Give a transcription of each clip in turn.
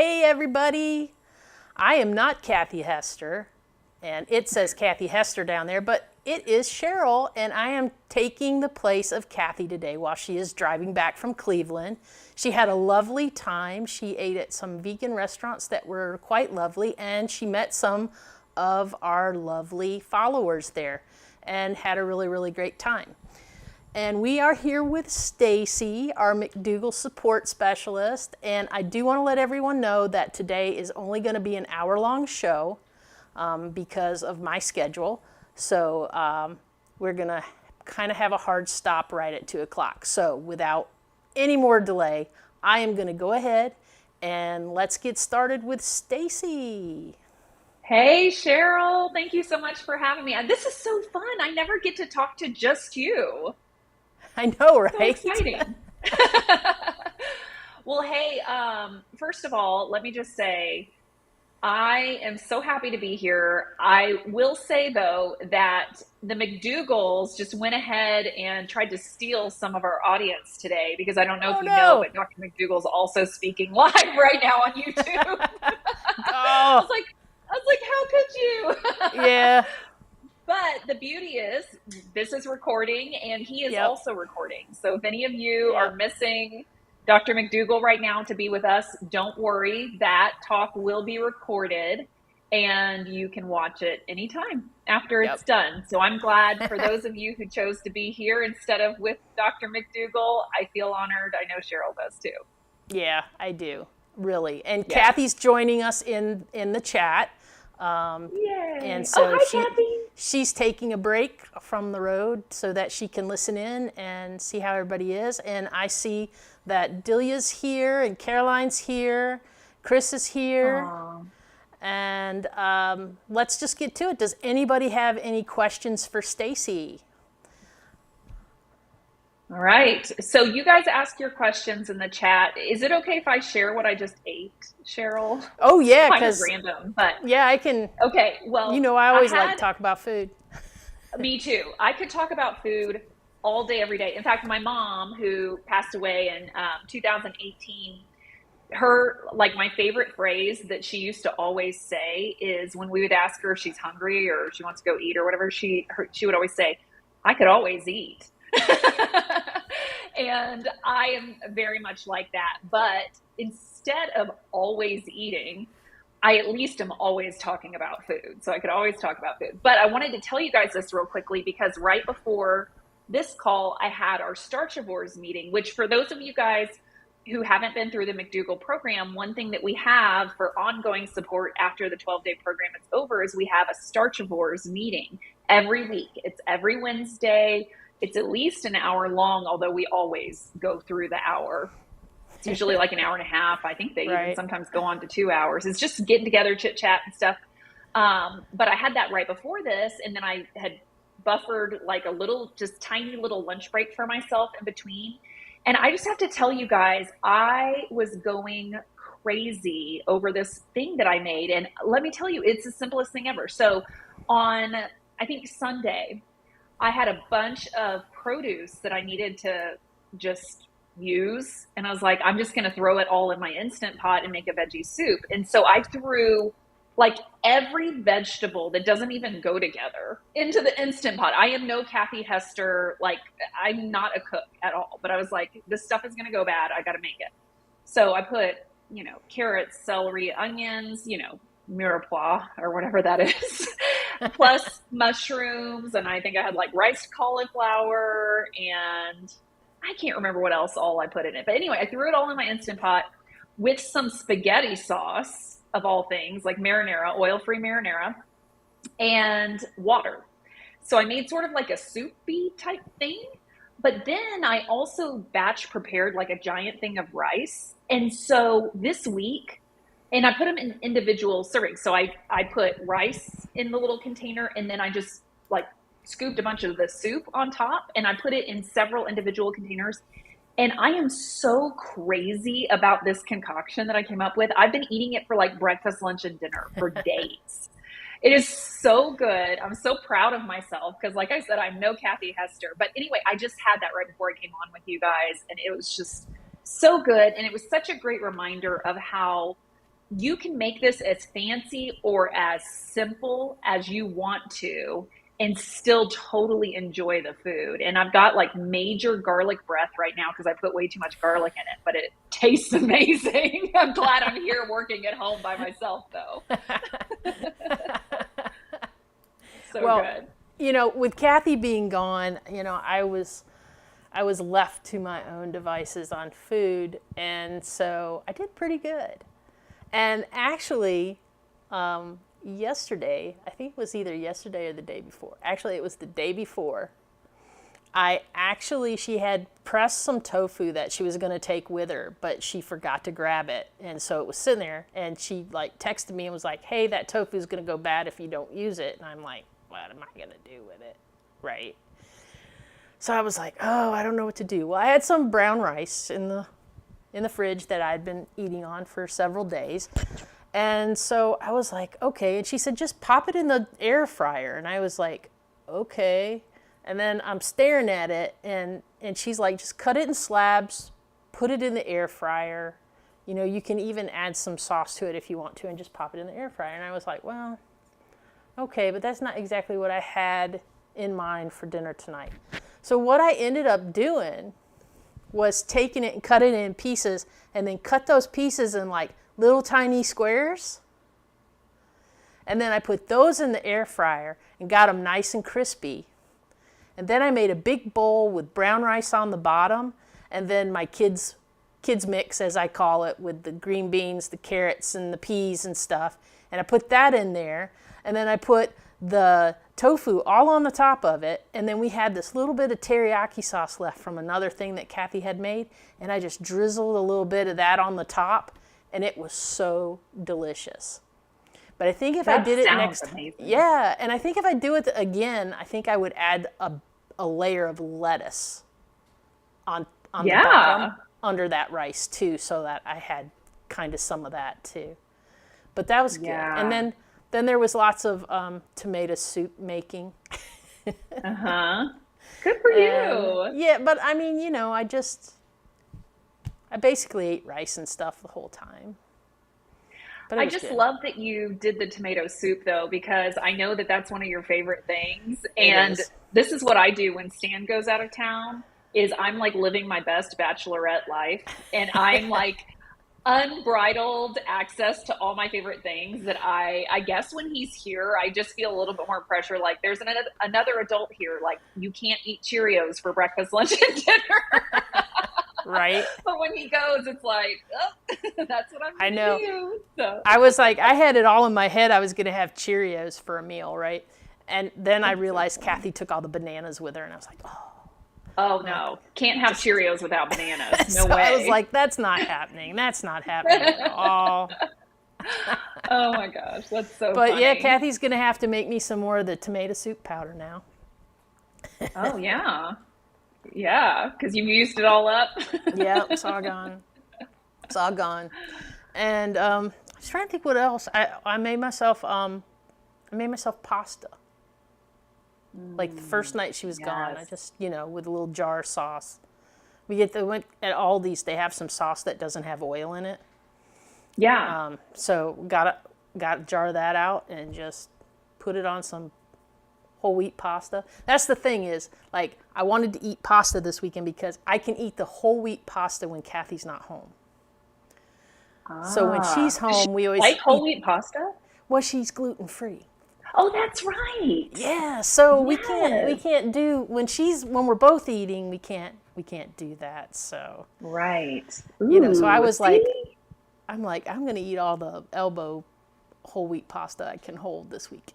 Hey everybody, I am not Kathy Hester, and it says Kathy Hester down there, but it is Cheryl, and I am taking the place of Kathy today while she is driving back from Cleveland. She had a lovely time. She ate at some vegan restaurants that were quite lovely, and she met some of our lovely followers there and had a really, really great time. And we are here with Stacy, our McDougall support specialist. And I do want to let everyone know that today is only going to be an hour-long show because of my schedule. So we're going to kind of have a hard stop right at 2 o'clock. So without any more delay, I am going to go ahead and let's get started with Stacy. Hey, Cheryl. Thank you so much for having me. This is so fun. I never get to talk to just you. I know, So right? exciting. Well, hey, first of all, let me just say I am so happy to be here. I will say, though, that the McDougalls just went ahead and tried to steal some of our audience today because I don't know if Oh you know, no. but Dr. McDougall's also speaking live right now on YouTube. I Oh, was like, how could you? yeah. But the beauty is, this is recording and he is Yep. also recording. So if any of you are Yep. missing Dr. McDougall right now to be with us, don't worry. That talk will be recorded and you can watch it anytime after Yep. it's done. So I'm glad for those of you who chose to be here instead of with Dr. McDougall. I feel honored. I know Cheryl does too. Yeah, I do. Really. And Yeah. Kathy's joining us in the chat. And Yay. Oh, so hi, Kathy. she's taking a break from the road so that she can listen in and see how everybody is. And I see that Delia's here and Caroline's here, Chris is here. Aw. And let's just get to it. Does anybody have any questions for Stacy? All right. So you guys ask your questions in the chat. Is it okay if I share what I just ate, Cheryl? Oh It's yeah, kind of because random, but yeah, I can. okay. Well, I I always like had to talk about food. me too. I could talk about food all day, every day. In fact, my mom, who passed away in 2018, her like my favorite phrase that she used to always say is when we would ask her if she's hungry or she wants to go eat or whatever, she would always say, "I could always eat." And I am very much like that. But instead of always eating, I at least am always talking about food. So I could always talk about food. But I wanted to tell you guys this real quickly because right before this call, I had our Starchivores meeting, which for those of you guys who haven't been through the McDougall program, one thing that we have for ongoing support after the 12-day program is over is we have a Starchivores meeting every week. It's every Wednesday. It's at least an hour long, although we always go through the hour. It's usually like an hour and a half. I think they even Right. sometimes go on to 2 hours. It's just getting together, chit chat and stuff. But I had that right before this, and then I had buffered like a little, just tiny little lunch break for myself in between. And I just have to tell you guys, I was going crazy over this thing that I made. And let me tell you, it's the simplest thing ever. So on, I think Sunday, I had a bunch of produce that I needed to just use. And I was like, I'm just going to throw it all in my Instant Pot and make a veggie soup. And so I threw like every vegetable that doesn't even go together into the Instant Pot. I am no Kathy Hester. Like, I'm not a cook at all. But I was like, this stuff is going to go bad. I got to make it. So I put, carrots, celery, onions, mirepoix or whatever that is, plus mushrooms. And I think I had like riced cauliflower and I can't remember what else all I put in it. But anyway, I threw it all in my Instant Pot with some spaghetti sauce of all things, like marinara, oil-free marinara, and water. So I made sort of like a soupy type thing. But then I also batch prepared like a giant thing of rice. And so this week, and I put them in individual servings. So I put rice in the little container and then I just like scooped a bunch of the soup on top and I put it in several individual containers. And I am so crazy about this concoction that I came up with. I've been eating it for like breakfast, lunch, and dinner for days. It is so good. I'm so proud of myself because, like I said, I'm no Kathy Hester. But anyway, I just had that right before I came on with you guys, and it was just so good. And it was such a great reminder of how you can make this as fancy or as simple as you want to and still totally enjoy the food. And I've got like major garlic breath right now because I put way too much garlic in it, but it tastes amazing. I'm glad I'm here working at home by myself though. So Well, good. with Kathy being gone, I was left to my own devices on food, and so I did pretty good. And actually, yesterday, I think it was either yesterday or the day before. Actually, it was the day before. She had pressed some tofu that she was going to take with her, but she forgot to grab it. And so it was sitting there, and she like texted me and was like, hey, that tofu is going to go bad if you don't use it. And I'm like, what am I going to do with it? Right. So I was like, oh, I don't know what to do. Well, I had some brown rice in the fridge that I'd been eating on for several days. And so I was like, okay. And she said, just pop it in the air fryer. And I was like, okay. And then I'm staring at it, and she's like, just cut it in slabs, put it in the air fryer. You can even add some sauce to it if you want to, and just pop it in the air fryer. And I was like, well, okay, but that's not exactly what I had in mind for dinner tonight. So what I ended up doing was taking it and cutting it in pieces, and then cut those pieces in like little tiny squares. And then I put those in the air fryer and got them nice and crispy. And then I made a big bowl with brown rice on the bottom, and then my kids mix, as I call it, with the green beans, the carrots, and the peas and stuff. And I put that in there, and then I put the tofu all on the top of it, and then we had this little bit of teriyaki sauce left from another thing that Kathy had made, and I just drizzled a little bit of that on the top, and it was so delicious. But I think if I did it next time, yeah, and I think if I do it again, I think I would add a layer of lettuce on the bottom under that rice too, so that I had kind of some of that too. But that was good. And then there was lots of tomato soup making. Good for you. Yeah, but I mean, I basically ate rice and stuff the whole time. But I just love that you did the tomato soup though, because I know that that's one of your favorite things. And this is what I do when Stan goes out of town is I'm like living my best bachelorette life, and I'm like unbridled access to all my favorite things that I guess when he's here, I just feel a little bit more pressure. Like there's another adult here. Like you can't eat Cheerios for breakfast, lunch, and dinner. Right. But when he goes, it's like, oh, that's what I'm going to do. So. I was like, I had it all in my head. I was going to have Cheerios for a meal, right? And then I realized Kathy took all the bananas with her, and I was like, oh. Oh, no. Can't have Cheerios without bananas. No so way. I was like, that's not happening. That's not happening at all. Oh, my gosh. That's so But funny. yeah, Kathy's going to have to make me some more of the tomato soup powder now. Oh, yeah. Yeah, because you've used it all up. Yeah, it's all gone. It's all gone. And I was trying to think what else. I made myself pasta. Like the first night she was gone, I just with a little jar of sauce. Went at Aldi's. They have some sauce that doesn't have oil in it. Yeah. So got a jar of that out and just put it on some whole wheat pasta. That's the thing is, like, I wanted to eat pasta this weekend because I can eat the whole wheat pasta when Kathy's not home. So when she's home, we always like whole wheat pasta. Well, she's gluten free. Oh, that's right. Yeah, so we can't do when we're both eating. We can't do that. So right. So I was like, I'm going to eat all the elbow whole wheat pasta I can hold this week.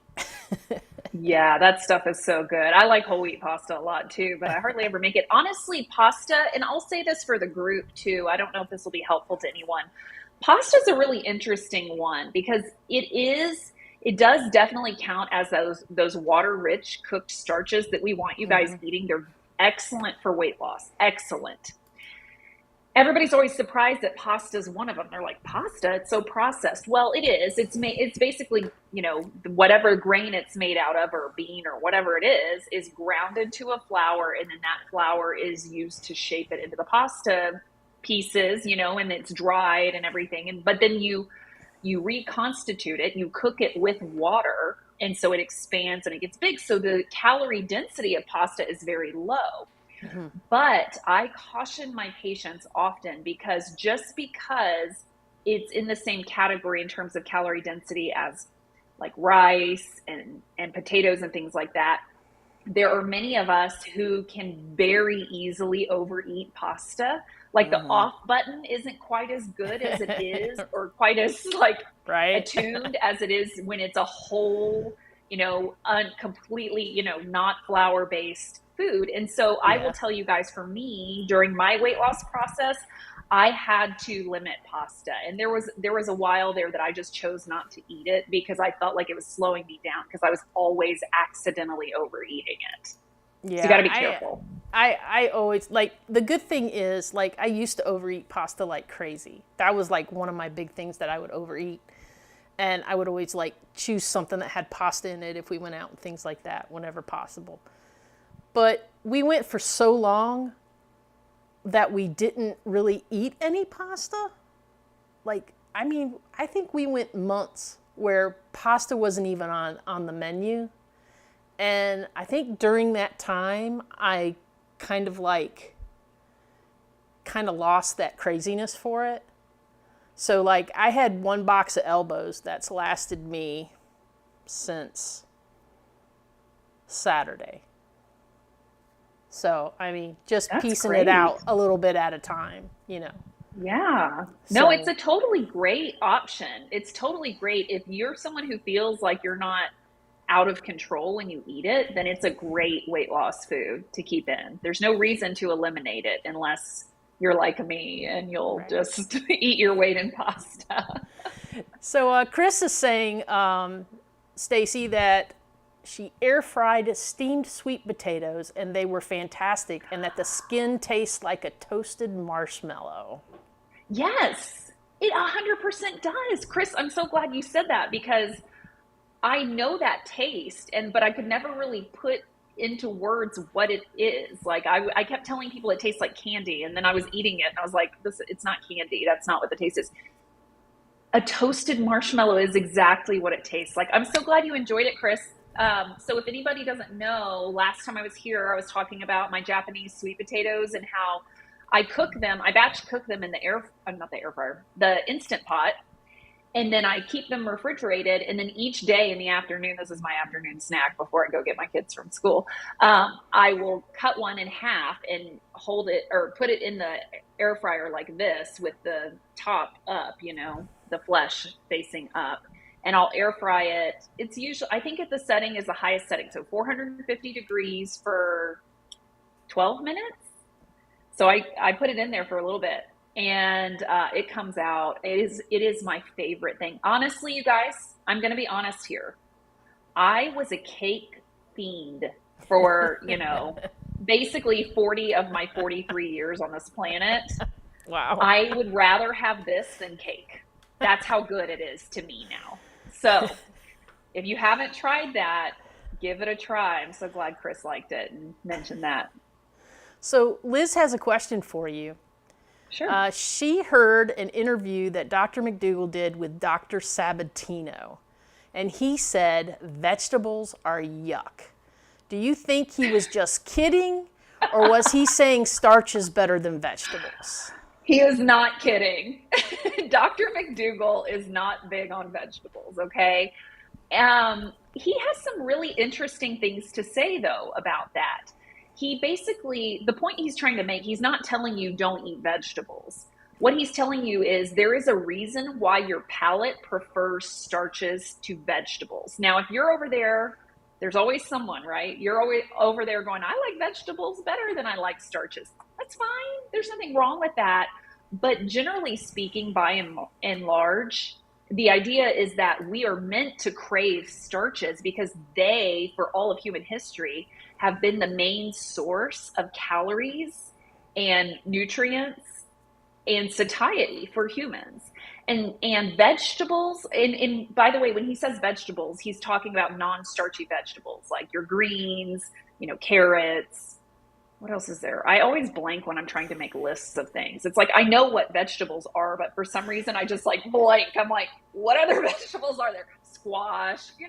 Yeah, that stuff is so good. I like whole wheat pasta a lot too, but I hardly ever make it. Honestly, pasta, and I'll say this for the group too, I don't know if this will be helpful to anyone. Pasta is a really interesting one because it does definitely count as those water-rich cooked starches that we want you guys eating. They're excellent for weight loss. Excellent. Everybody's always surprised that pasta is one of them. They're like, pasta? It's so processed. Well, it is. It's basically, whatever grain it's made out of or bean or whatever it is ground into a flour, and then that flour is used to shape it into the pasta pieces, and it's dried and everything. But then you you reconstitute it, you cook it with water, and so it expands and it gets big. So the calorie density of pasta is very low. Mm-hmm. But I caution my patients often, because just because it's in the same category in terms of calorie density as like rice and potatoes and things like that, there are many of us who can very easily overeat pasta. Like the Mm-hmm. off button isn't quite as good as it is, or quite as like Right. attuned as it is when it's a whole, completely, not flour based food. And so I will Yeah. tell you guys, for me, during my weight loss process, I had to limit pasta. And there was a while there that I just chose not to eat it because I felt like it was slowing me down, because I was always accidentally overeating it. So you got Yeah. to be careful. I always like, the good thing is, like, I used to overeat pasta like crazy. That was like one of my big things that I would overeat. And I would always like choose something that had pasta in it if we went out and things like that whenever possible. But we went for so long that we didn't really eat any pasta. Like, I mean, I think we went months where pasta wasn't even on the menu. And I think during that time, I kind of lost that craziness for it. So like, I had one box of elbows that's lasted me since Saturday. So, I mean, just That's piecing it great. out a little bit at a time, Yeah. No, it's So, a totally great option. It's totally great. If you're someone who feels like you're not out of control when you eat it, then it's a great weight loss food to keep in. There's no reason to eliminate it unless you're like me and you'll right. just eat your weight in pasta. So Chris is saying, Stacy, that she air fried steamed sweet potatoes and they were fantastic, and that the skin tastes like a toasted marshmallow. Yes, it 100% does. Chris, I'm so glad you said that, because I know that taste, but I could never really put into words what it is. Like I kept telling people it tastes like candy, and then I was eating it and I was like, it's not candy. That's not what the taste is. A toasted marshmallow is exactly what it tastes like. I'm so glad you enjoyed it, Chris. So if anybody doesn't know, last time I was here, I was talking about my Japanese sweet potatoes and how I cook them. I batch cook them in the not the air fryer, the Instant Pot. And then I keep them refrigerated. And then each day in the afternoon, this is my afternoon snack before I go get my kids from school, I will cut one in half and hold it, or put it in the air fryer like this, with the top up, the flesh facing up. And I'll air fry it. It's usually, I think the setting is the highest setting. So 450 degrees for 12 minutes. So I put it in there for a little bit, and it comes out. It is my favorite thing. Honestly, you guys, I'm going to be honest here. I was a cake fiend for, basically 40 of my 43 years on this planet. Wow. I would rather have this than cake. That's how good it is to me now. So if you haven't tried that, give it a try. I'm so glad Chris liked it and mentioned that. So Liz has a question for you. Sure. She heard an interview that Dr. McDougall did with Dr. Sabatino, and he said vegetables are yuck. Do you think he was just kidding, or was he saying starch is better than vegetables? He is not kidding. Dr. McDougall is not big on vegetables, okay? He has some really interesting things to say, though, about that. He basically, the point he's trying to make, he's not telling you don't eat vegetables. What he's telling you is there is a reason why your palate prefers starches to vegetables. Now, if you're over there, there's always someone, right? You're always over there going, I like vegetables better than I like starches. That's fine. There's nothing wrong with that. But generally speaking, by and large, the idea is that we are meant to crave starches because they, for all of human history, have been the main source of calories and nutrients and satiety for humans. And vegetables, and by the way, when he says vegetables, he's talking about non-starchy vegetables like your greens, carrots, What else is there? I always blank when I'm trying to make lists of things. It's like I know what vegetables are, but for some reason I just like blank. I'm like, what other vegetables are there? Squash, vegetables. You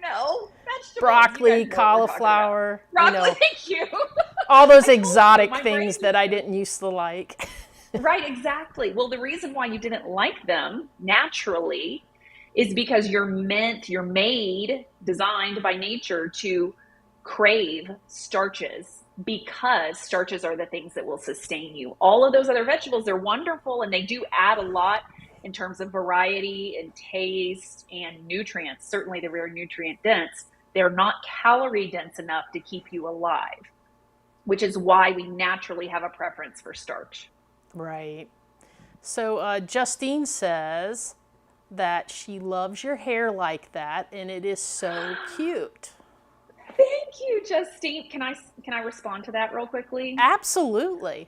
guys Broccoli, know what we're talking about. cauliflower, Broccoli, thank you. all those I told you, exotic my brain things that just I goes. didn't used to like. Right, exactly. Well, the reason why you didn't like them naturally is because you're made, designed by nature to crave starches because starches are the things that will sustain you. All of those other vegetables, they're wonderful and they do add a lot in terms of variety and taste and nutrients. Certainly, they're very nutrient dense. They're not calorie dense enough to keep you alive, which is why we naturally have a preference for starch. Right. So Justine says that she loves your hair like that, and it is so cute. Thank you, Justine. Can I respond to that real quickly? Absolutely.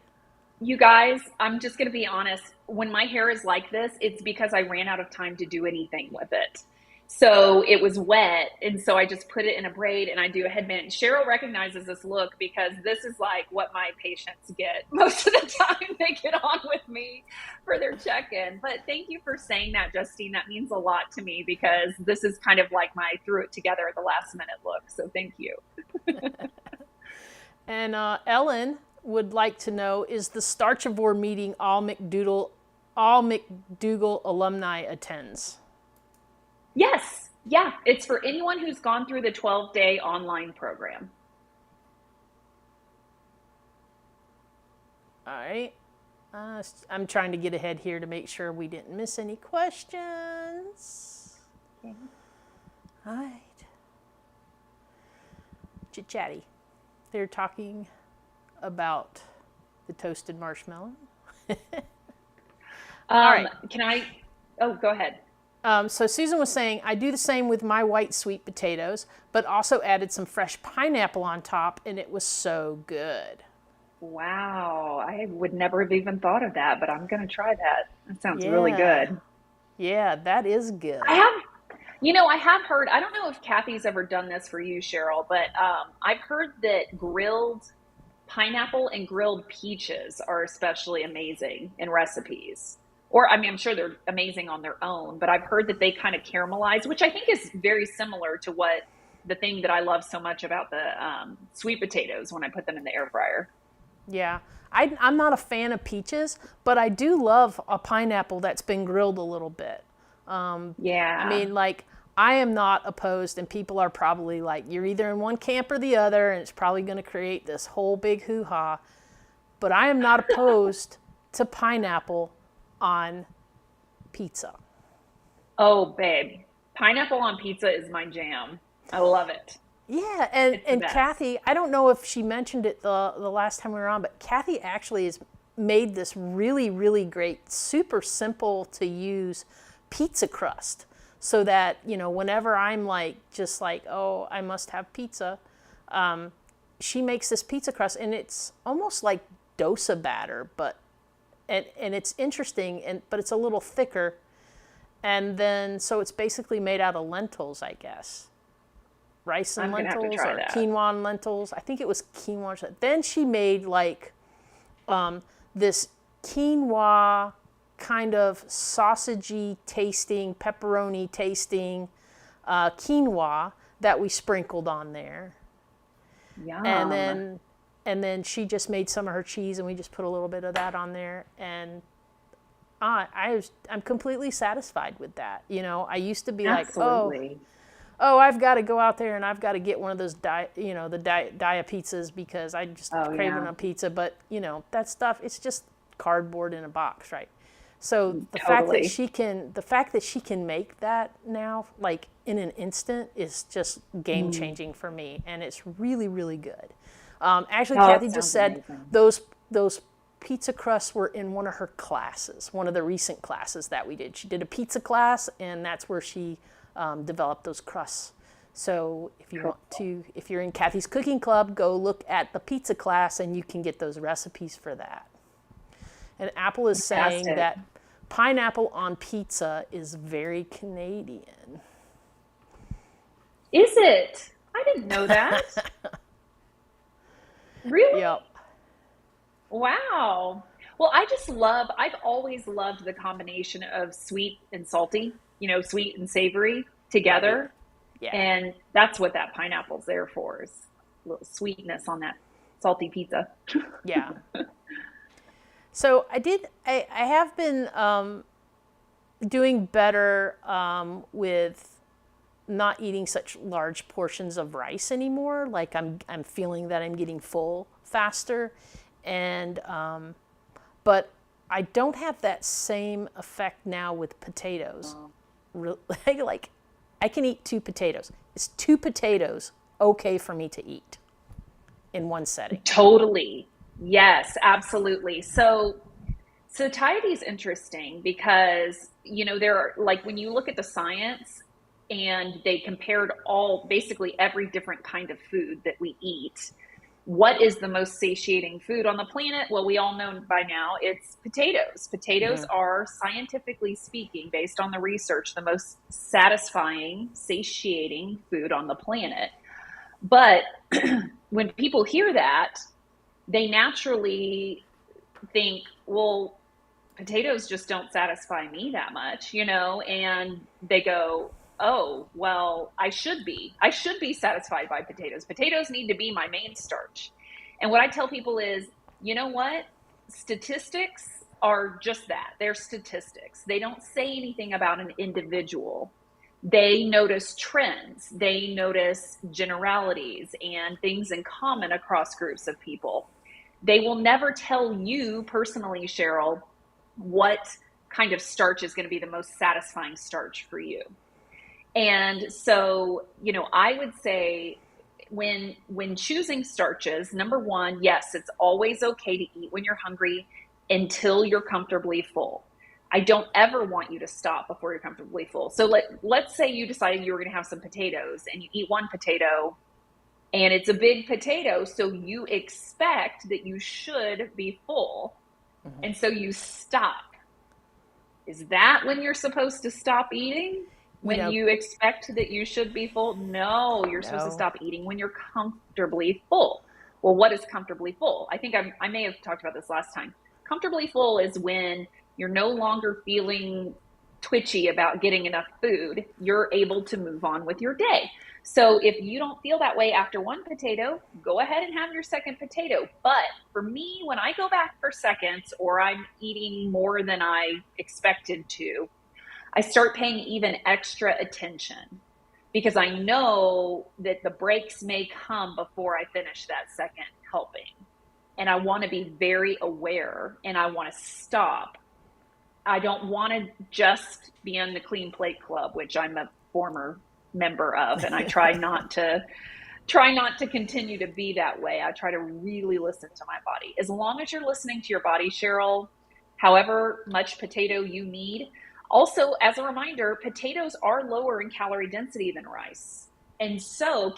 You guys, I'm just going to be honest. When my hair is like this, it's because I ran out of time to do anything with it. So it was wet, and so I just put it in a braid and I do a headband. Cheryl recognizes this look because this is like what my patients get most of the time. They get on with me for their check-in. But thank you for saying that, Justine. That means a lot to me because this is kind of like my threw it together at the last minute look. So thank you. And Ellen would like to know, is the Starchivore meeting all McDougall alumni attends? Yes. Yeah. It's for anyone who's gone through the 12-day online program. All right. I'm trying to get ahead here to make sure we didn't miss any questions. Okay. All right. Chit chatty. They're talking about the toasted marshmallow. All right. Can I? Oh, go ahead. So Susan was saying, I do the same with my white sweet potatoes, but also added some fresh pineapple on top, and it was so good. Wow. I would never have even thought of that, but I'm going to try that. That sounds really Yeah. good. Yeah, that is I good. have, I have heard, I don't know if Kathy's ever done this for you, Cheryl, but I've heard that grilled pineapple and grilled peaches are especially amazing in recipes. Or, I mean, I'm sure they're amazing on their own, but I've heard that they kind of caramelize, which I think is very similar to what the thing that I love so much about the sweet potatoes when I put them in the air fryer. Yeah. I'm not a fan of peaches, but I do love a pineapple that's been grilled a little bit. I Yeah, mean, like, I am not opposed, and people are probably like, you're either in one camp or the other, and it's probably going to create this whole big hoo ha. But I am not opposed to pineapple on pizza. oh, babe. Pineapple on pizza is my jam. I love it. Yeah, and, It's the and best. Kathy, I don't know if she mentioned it the last time we were on, but Kathy actually has made this really, really great, super simple to use pizza crust. So that, whenever I'm like, just like, oh, I must have pizza, she makes this pizza crust and it's almost like dosa batter, and it's interesting, but it's a little thicker. And then, so it's basically made out of lentils, I guess. Rice and I'm gonna have to lentils try or that. quinoa and lentils. I think it was quinoa. Then she made like this quinoa kind of sausagey tasting, pepperoni tasting quinoa that we sprinkled on there. And Yum. then she just made some of her cheese and we just put a little bit of that on there, and I'm completely satisfied with that. I used to be like, Absolutely. I've got to go out there and I've got to get one of those dia pizzas because I just Oh, craving yeah. a pizza. But that stuff, it's just cardboard in a box, right? So Totally. the fact that she can make that now, like in an instant, is just game Mm. changing for me, and it's really, really good. Actually, Oh, Kathy it just sounds said amazing. those pizza crusts were in one of her classes, one of the recent classes that we did. She did a pizza class, and that's where she developed those crusts. So if you're in Kathy's Cooking Club, go look at the pizza class, and you can get those recipes for that. And Apple is saying Fantastic. that pineapple on pizza is very Canadian. Is it? I didn't know that. Really? Yep. Wow. Well, I've always loved the combination of sweet and salty, sweet and savory Right. together. Yeah. And that's what that pineapple's there for, is a little sweetness on that salty pizza. Yeah. So I have been doing better with not eating such large portions of rice anymore. Like I'm feeling that I'm getting full faster, and but I don't have that same effect now with potatoes. Like I can eat two potatoes. Is two potatoes okay for me to eat in one setting? Totally. Yes, absolutely. So satiety is interesting because, there are, like, when you look at the science and they compared basically every different kind of food that we eat, what is the most satiating food on the planet? Well, we all know by now it's potatoes. Potatoes are, scientifically speaking, based on the research, the most satisfying, satiating food on the planet. But when people hear that, they naturally think, well, potatoes just don't satisfy me that much, and they go, oh, well, I should be satisfied by potatoes. Potatoes need to be my main starch. And what I tell people is, you know what? Statistics are just that. They're statistics. They don't say anything about an individual. They notice trends, they notice generalities and things in common across groups of people. They will never tell you personally, Cheryl, what kind of starch is going to be the most satisfying starch for you. And so, I would say, when choosing starches, number one, yes, it's always okay to eat when you're hungry until you're comfortably full. I don't ever want you to stop before you're comfortably full. So let's say you decided you were going to have some potatoes and you eat one potato and it's a big potato, so you expect that you should be full. And so you stop. Is that when you're supposed to stop eating? You When know, you expect that you should be full? No, you're supposed to no. stop eating when you're comfortably full. Well, what is comfortably full? I think I may have talked about this last time. Comfortably full is when you're no longer feeling twitchy about getting enough food. You're able to move on with your day. So if you don't feel that way after one potato, go ahead and have your second potato. But for me, when I go back for seconds or I'm eating more than I expected to, I start paying even extra attention because I know that the breaks may come before I finish that second helping. And I want to be very aware and I want to stop. I don't want to just be on the clean plate club, which I'm a former member of, and I try not to continue to be that way. I try to really listen to my body. As long as you're listening to your body, Cheryl, however much potato you need. Also, as a reminder, potatoes are lower in calorie density than rice. And so,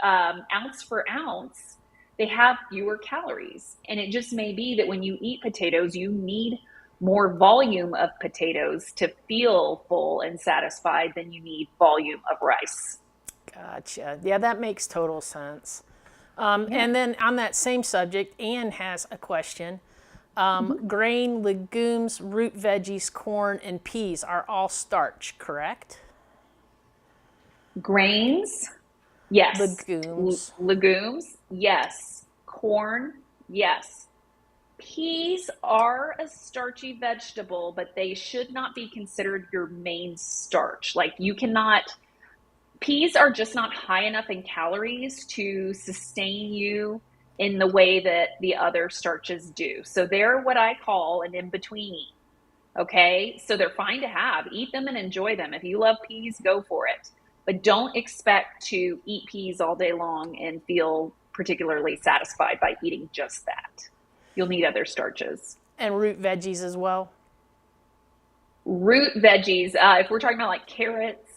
ounce for ounce, they have fewer calories. And it just may be that when you eat potatoes, you need more volume of potatoes to feel full and satisfied than you need volume of rice. Gotcha. Yeah, that makes total sense. Yeah. And then on that same subject, Anne has a question. Grain, legumes, root veggies, corn, and peas are all starch, correct? Grains, yes. Legumes. Legumes, yes. Corn, yes. Peas are a starchy vegetable, but they should not be considered your main starch. Like, you cannot, peas are just not high enough in calories to sustain you in the way that the other starches do. So they're what I call an in-betweenie. Okay, so they're fine to have. Eat them and enjoy them. If you love peas, go for it. But don't expect to eat peas all day long and feel particularly satisfied by eating just that. You'll need other starches. And root veggies as well? Root veggies, if we're talking about like carrots,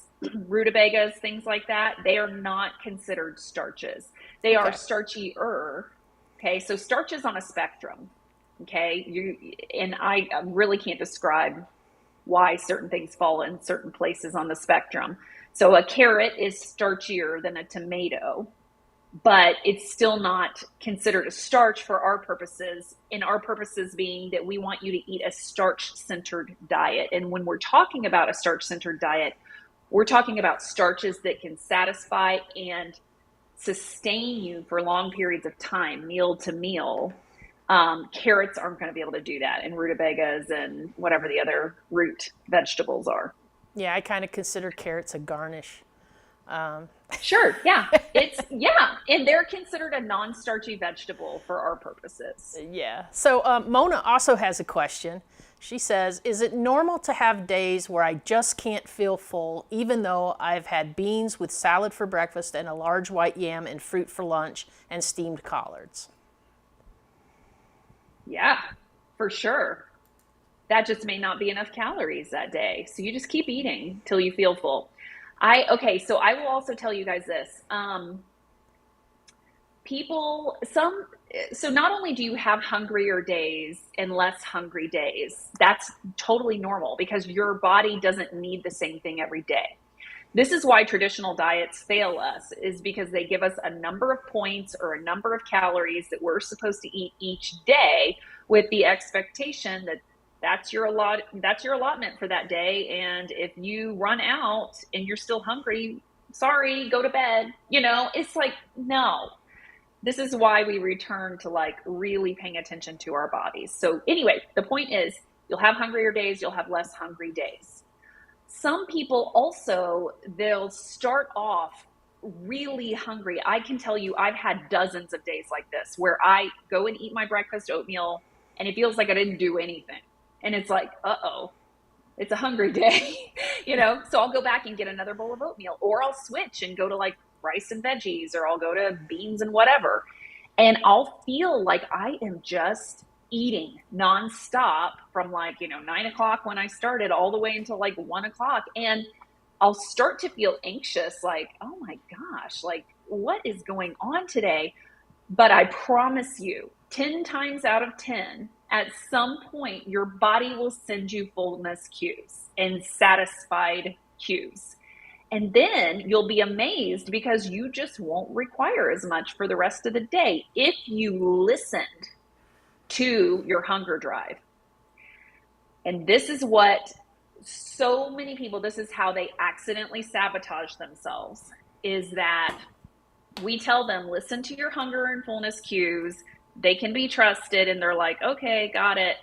rutabagas, things like that, they are not considered starches. They are Okay. starchier. Okay, so starch is on a spectrum. Okay, and I really can't describe why certain things fall in certain places on the spectrum. So a carrot is starchier than a tomato. but it's still not considered a starch for our purposes, and our purposes being that we want you to eat a starch-centered diet. And when we're talking about a starch-centered diet, we're talking about starches that can satisfy and sustain you for long periods of time, meal to meal. Carrots aren't going to be able to do that, and rutabagas and whatever the other root vegetables are. Yeah, I kind of consider carrots a garnish. Sure, yeah. And they're considered a non-starchy vegetable for our purposes. Yeah. So Mona also has a question. She says, is it normal to have days where I just can't feel full, even though I've had beans with salad for breakfast and a large white yam and fruit for lunch and steamed collards? Yeah, for sure. That just may not be enough calories that day. So you just keep eating till you feel full. Okay, so I will also tell you guys this. People, some, so not only do you have hungrier days and less hungry days, that's totally normal because your body doesn't need the same thing every day. This is why traditional diets fail us, is because they give us a number of points or a number of calories that we're supposed to eat each day with the expectation that that's your allotment for that day. And if you run out and you're still hungry, sorry, go to bed. It's like, no. This is why we return to like really paying attention to our bodies. So anyway, the point is you'll have hungrier days, you'll have less hungry days. Some people also, they'll start off really hungry. I can tell you, I've had dozens of days like this where I go and eat my breakfast oatmeal and it feels like I didn't do anything. And it's like, uh-oh, it's a hungry day, So I'll go back and get another bowl of oatmeal, or I'll switch and go to like rice and veggies, or I'll go to beans and whatever. And I'll feel like I am just eating nonstop from like, 9 o'clock when I started all the way until like 1 o'clock. And I'll start to feel anxious, like, oh my gosh, like what is going on today? But I promise you, 10 times out of 10, at some point, your body will send you fullness cues and satisfied cues. And then you'll be amazed because you just won't require as much for the rest of the day if you listened to your hunger drive. And this is what so many people, this is how they accidentally sabotage themselves, is that we tell them, listen to your hunger and fullness cues. They can be trusted, and they're like, okay, got it.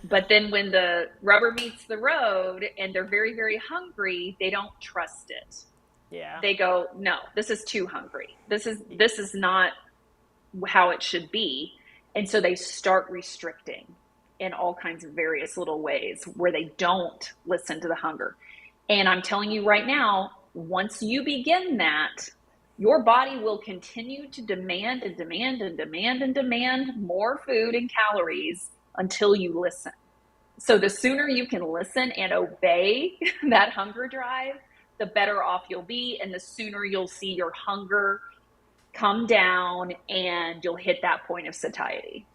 But then when the rubber meets the road and they're very, very hungry, they don't trust it. Yeah. They go, no, this is too hungry. This is not how it should be. And so they start restricting in all kinds of various little ways where they don't listen to the hunger. And I'm telling you right now, once you begin that, your body will continue to demand and demand and demand and demand more food and calories until you listen. So the sooner you can listen and obey that hunger drive, the better off you'll be, and the sooner you'll see your hunger come down and you'll hit that point of satiety.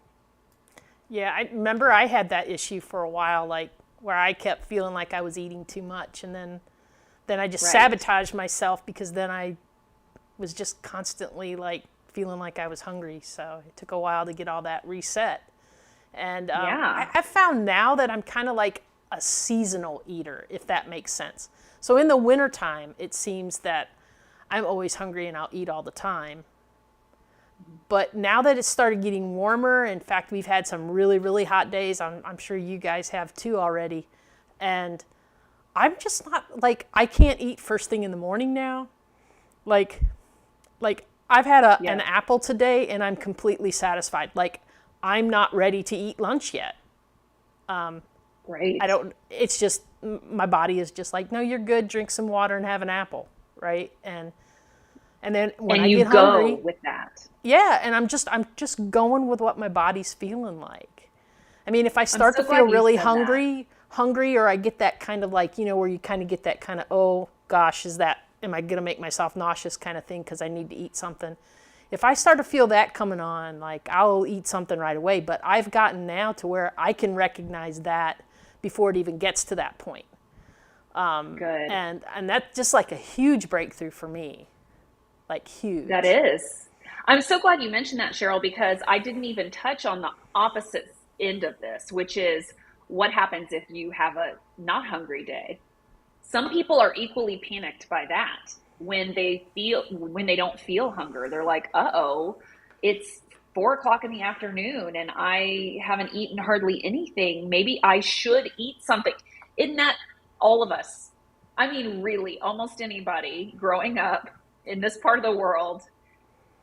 Yeah, I remember I had that issue for a while, like where I kept feeling like I was eating too much, and then I just sabotaged myself because then I was just constantly like feeling like I was hungry. So it took a while to get all that reset. And I found now that I'm kind of like a seasonal eater, if that makes sense. So in the wintertime, it seems that I'm always hungry and I'll eat all the time. But now that it's started getting warmer, in fact, we've had some really, really hot days. I'm sure you guys have too already. And I'm just not, like, I can't eat first thing in the morning now. Like I've had an apple today and I'm completely satisfied. Like, I'm not ready to eat lunch yet. Right. It's just, my body is just like, no, you're good. Drink some water and have an apple. Right. And then when I get hungry with that. Yeah. And I'm just going with what my body's feeling like. I mean, if I start to feel really hungry, or I get that kind of like, where you kind of get that kind of, oh gosh, am I going to make myself nauseous kind of thing because I need to eat something? If I start to feel that coming on, like I'll eat something right away. But I've gotten now to where I can recognize that before it even gets to that point. Good. And that's just like a huge breakthrough for me. Like huge. That is. I'm so glad you mentioned that, Cheryl, because I didn't even touch on the opposite end of this, which is what happens if you have a not hungry day. Some people are equally panicked by that when they don't feel hunger. They're like, uh-oh, it's 4 o'clock in the afternoon and I haven't eaten hardly anything. Maybe I should eat something. Isn't that all of us? I mean, really, almost anybody growing up in this part of the world,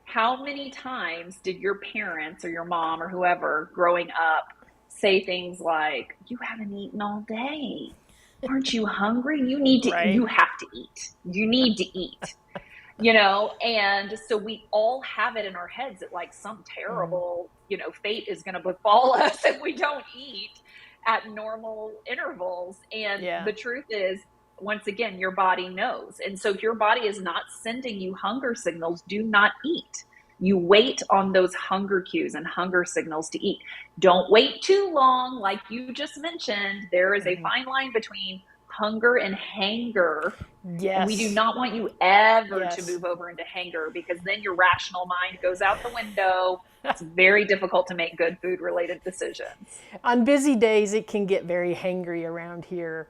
how many times did your parents or your mom or whoever growing up say things like, you haven't eaten all day? Aren't you hungry? Right. You have to eat. You need to eat, you know? And so we all have it in our heads that like some Mm. terrible, fate is going to befall us if we don't eat at normal intervals. And Yeah. the truth is, once again, your body knows. And so if your body is not sending you hunger signals, do not eat. You wait on those hunger cues and hunger signals to eat. Don't wait too long. Like you just mentioned, there is a Hmm. fine line between hunger and hanger. And we do Yes. not want you ever to Yes. move over into hanger because then your rational mind goes out the window. It's very difficult to make good food related decisions. On busy days, it can get very hangry around here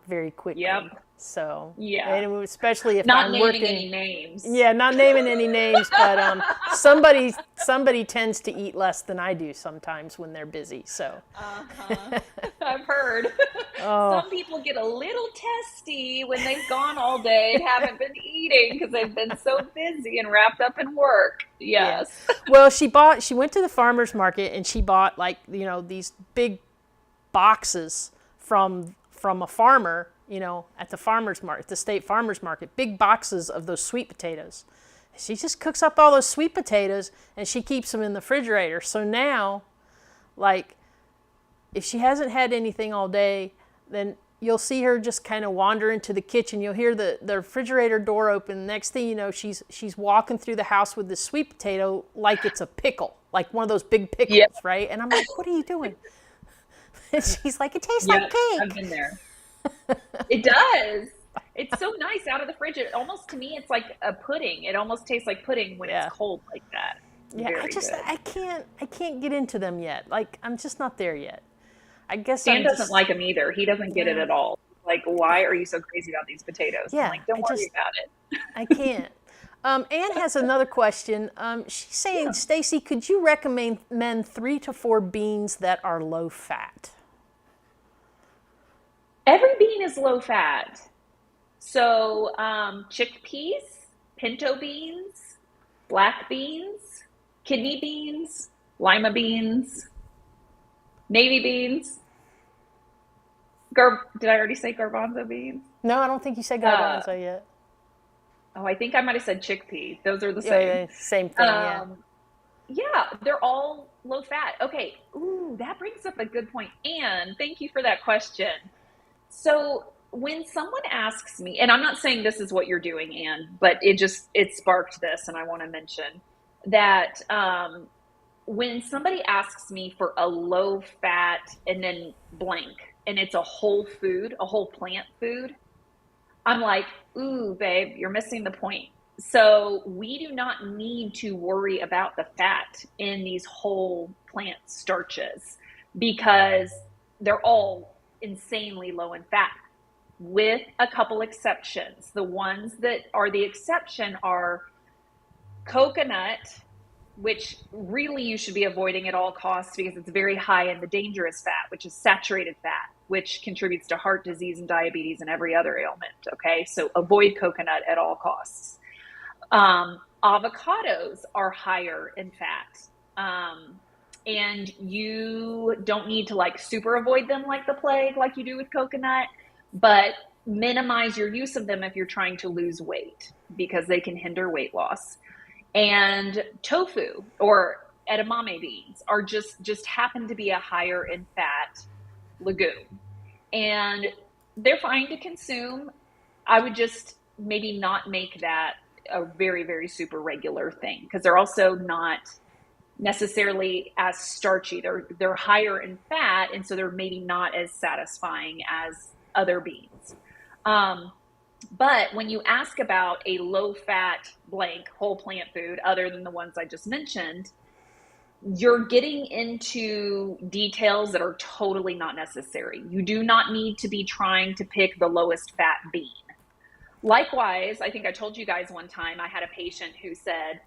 very Yep. quickly. So, Yeah. and especially if Not I'm naming working, any names. yeah, not naming any names, but somebody tends to eat less than I do sometimes when they're busy. So, Uh-huh. I've heard. oh Some people get a little testy when they've gone all day and haven't been eating because they've been so busy and wrapped up in work. yeah. Yes. Well, she went to the farmer's market and she bought like, these big boxes from a farmer, at the farmer's market, the state farmer's market, big boxes of those sweet potatoes. She just cooks up all those sweet potatoes and she keeps them in the refrigerator. So now, like, if she hasn't had anything all day, then you'll see her just kind of wander into the kitchen. You'll hear the refrigerator door open. Next thing you know, she's walking through the house with this sweet potato like it's a pickle, like one of those big pickles, Yep. right? And I'm like, what are you doing? And she's like, it tastes like Yep. I've cake. been there. It does. It's so nice out of the fridge. It almost, to me, it's like a pudding. It almost tastes like pudding when it's Yeah. cold like that. Yeah, Very good. I can't get into them yet. Like I'm just not there yet. I guess Dan I'm doesn't just like them either. He doesn't get it yeah. at all. Like, why are you so crazy about these potatoes? I'm Yeah, like, don't worry about it. I can't. Anne has another question. She's saying, Yeah. Stacy, could you recommend 3 to 4 beans that are low fat? Every bean is low fat. So, chickpeas, pinto beans, black beans, kidney beans, lima beans, navy beans. Did I already say garbanzo beans? No, I don't think you said Uh, garbanzo yet. oh, I think I might have said chickpea. Those are the Yeah, same. yeah, same thing. Yeah. Um, yeah, they're all low fat. Okay. Ooh, that brings up a good point. And thank you for that question. So when someone asks me, and I'm not saying this is what you're doing, Anne, but it sparked this, and I want to mention that when somebody asks me for a low fat and then blank, and it's a whole food, a whole plant food, I'm like, ooh, babe, you're missing the point. So we do not need to worry about the fat in these whole plant starches because they're all insanely low in fat, with a couple exceptions. The ones that are the exception are coconut, which really you should be avoiding at all costs because it's very high in the dangerous fat, which is saturated fat, which contributes to heart disease and diabetes and every other ailment. Okay, so avoid coconut at all costs. Avocados are higher in fat. And you don't need to like super avoid them like the plague, like you do with coconut, but minimize your use of them if you're trying to lose weight because they can hinder weight loss. And tofu or edamame beans are just happen to be a higher in fat legume, and they're fine to consume. I would just maybe not make that a very, very super regular thing because they're also not necessarily as starchy. They're higher in fat, and so they're maybe not as satisfying as other beans. Um, But when you ask about a low fat blank whole plant food, other than the ones I just mentioned, you're getting into details that are totally not necessary. You do not need to be trying to pick the lowest fat bean. Likewise, I think I told you guys one time I had a patient who said,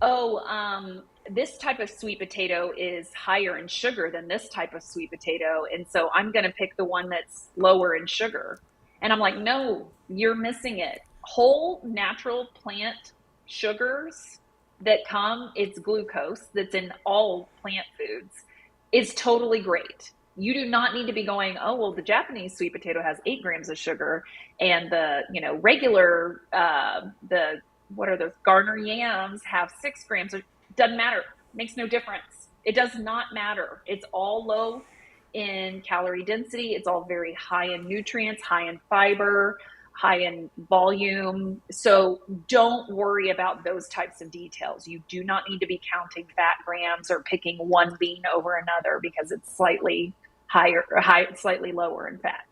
"Oh, this type of sweet potato is higher in sugar than this type of sweet potato, and so I'm going to pick the one that's lower in sugar." And I'm like, "No, you're missing it. Whole natural plant sugars that come, it's glucose that's in all plant foods, is totally great. You do not need to be going, oh, well, the Japanese sweet potato has 8 grams of sugar, and the regular the what are those Garner yams have 6 grams. Doesn't matter. Makes no difference. It does not matter. It's all low in calorie density. It's all very high in nutrients, high in fiber, high in volume. So don't worry about those types of details. You do not need to be counting fat grams or picking one bean over another because it's slightly higher or slightly lower in fat.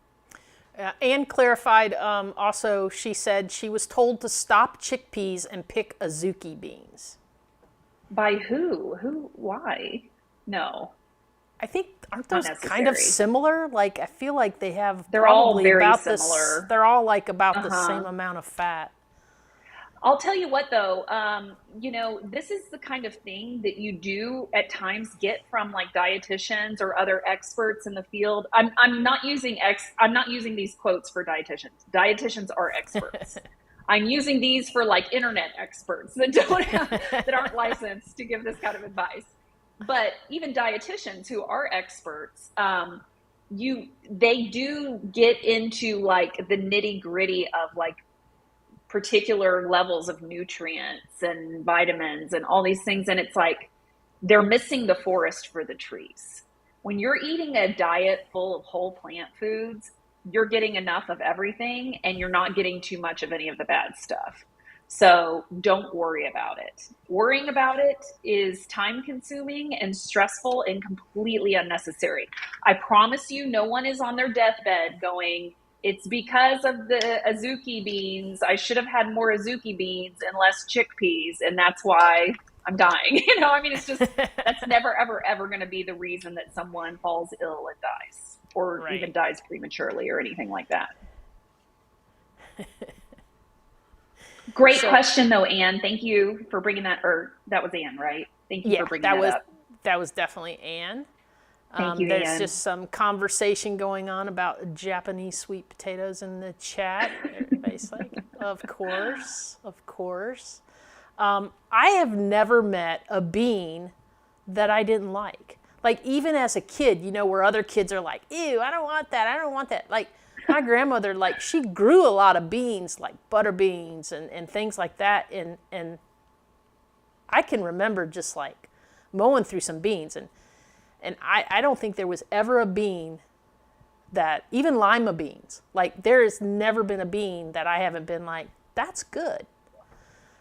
Anne clarified also, she said she was told to stop chickpeas and pick azuki beans. By who? Who? Why? No. I think, aren't those kind of similar? Like, I feel like they have they're all very about similar. They're all like about the same amount of fat. I'll tell you what, though, this is the kind of thing that you do at times get from like dietitians or other experts in the field. I'm not using these quotes for dietitians. Dietitians are experts. I'm using these for like internet experts that aren't licensed to give this kind of advice. But even dietitians who are experts, they do get into like the nitty gritty of like particular levels of nutrients and vitamins and all these things. And it's like they're missing the forest for the trees. When you're eating a diet full of whole plant foods, you're getting enough of everything and you're not getting too much of any of the bad stuff. So don't worry about it. Worrying about it is time consuming and stressful and completely unnecessary. I promise you, no one is on their deathbed going, it's because of the azuki beans. I should have had more azuki beans and less chickpeas, and that's why I'm dying. It's just, that's never, ever, ever going to be the reason that someone falls ill and dies, or even dies prematurely or anything like that. Great question, though, Anne. Thank you for bringing that. Or that was Anne, right? Thank you for bringing that up. That was definitely Anne. Thank you, there's Anne. just some conversation going on about Japanese sweet potatoes in the chat. Everybody's like, of course. I have never met a bean that I didn't like. Like, even as a kid, where other kids are like, ew, I don't want that. Like, my grandmother, like, she grew a lot of beans, like butter beans and things like that. And I can remember just like mowing through some beans. And I don't think there was ever a bean that, even lima beans, like there has never been a bean that I haven't been like, that's good.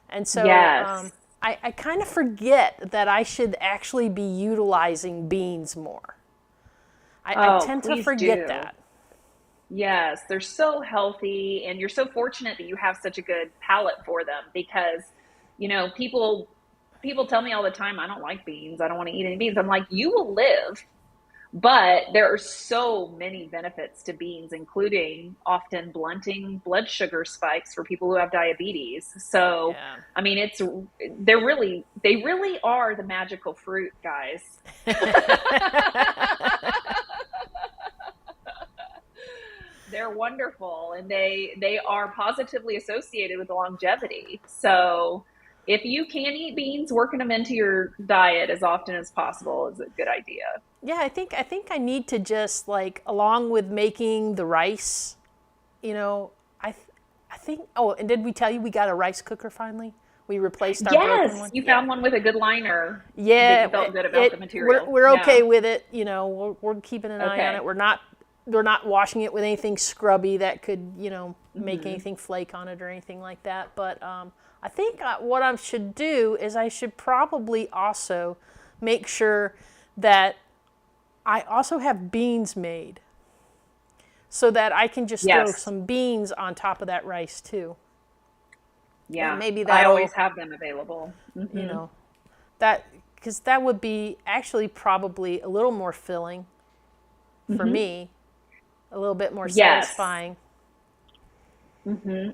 And so yes. I kind of forget that I should actually be utilizing beans more. I tend to forget that. Yes, they're so healthy, and you're so fortunate that you have such a good palate for them because, people tell me all the time, I don't like beans. I don't want to eat any beans. I'm like, you will live, but there are so many benefits to beans, including often blunting blood sugar spikes for people who have diabetes. So, they really are the magical fruit, guys. They're wonderful, and they are positively associated with longevity. So if you can eat beans, working them into your diet as often as possible is a good idea. Yeah, I think I need to just, like, along with making the rice, I think, oh, and did we tell you we got a rice cooker finally? We replaced our broken one. Yes, you found one with a good liner. Yeah, you felt good about the material. We're okay with it. We're keeping an eye on it. We're not washing it with anything scrubby that could, make anything flake on it or anything like that. But I think what I should do is I should probably also make sure that I also have beans made. so that I can just throw Yes. some beans on top of that rice too. And Yeah. maybe I that'll, always have them available. you Hmm. know, that, because that would be actually probably a little more filling for Hmm. me, a little bit more Yes. satisfying.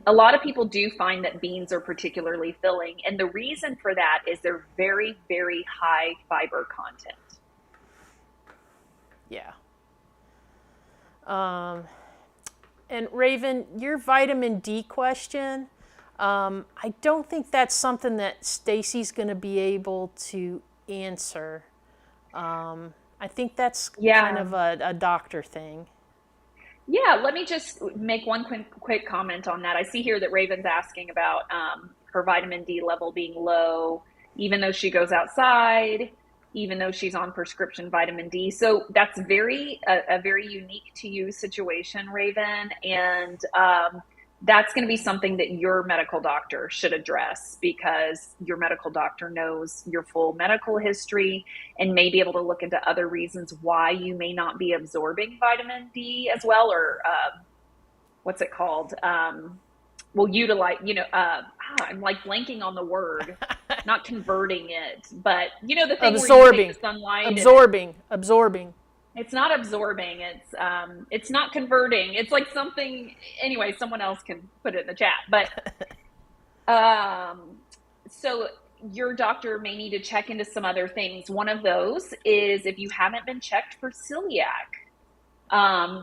A lot of people do find that beans are particularly filling. And the reason for that is they're very, very high fiber content. Yeah. And Raven, your vitamin D question, I don't think that's something that Stacy's going to be able to answer. I think that's kind Yeah. of a doctor thing. Yeah, let me just make one quick comment on that. I see here that Raven's asking about her vitamin D level being low, even though she goes outside, even though she's on prescription vitamin D. So that's a very unique to you situation, Raven, and that's going to be something that your medical doctor should address because your medical doctor knows your full medical history and may be able to look into other reasons why you may not be absorbing vitamin D as well, or what's it called? Will utilize, I'm like blanking on the word, not converting it, but the thing where you take the Absorbing, sunlight and absorbing. it's not absorbing, it's not converting. It's like something, anyway, someone else can put it in the chat, but um, so your doctor may need to check into some other things. One of those is if you haven't been checked for celiac,